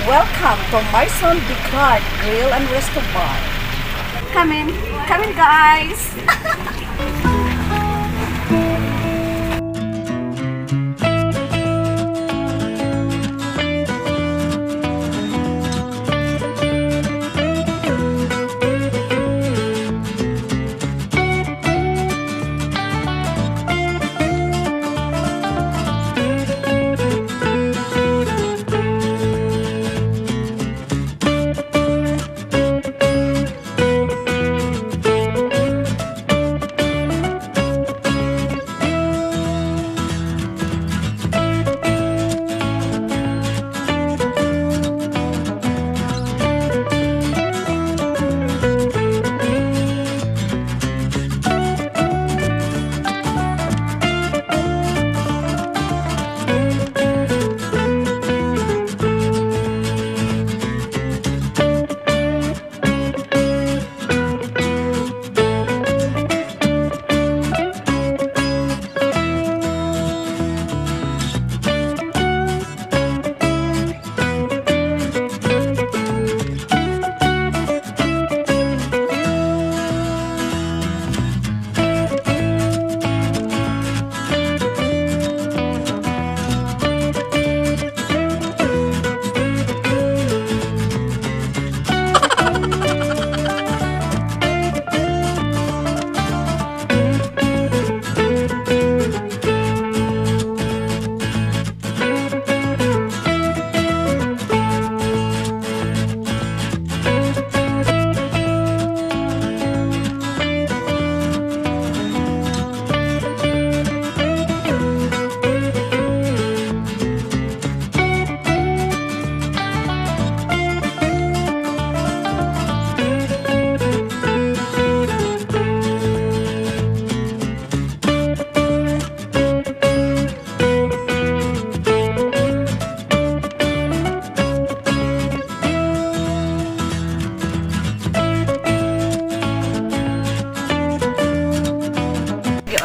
Welcome to Maison de Clarke Grill and Restaurant. Come in guys!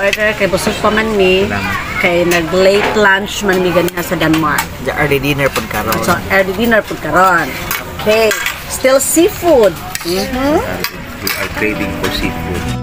Order kay busog pa man mi kay nag-late lunch man mi ganina sa Denmark. The early dinner pud karon. So early dinner pud karon. Okay, still seafood. We are craving for seafood.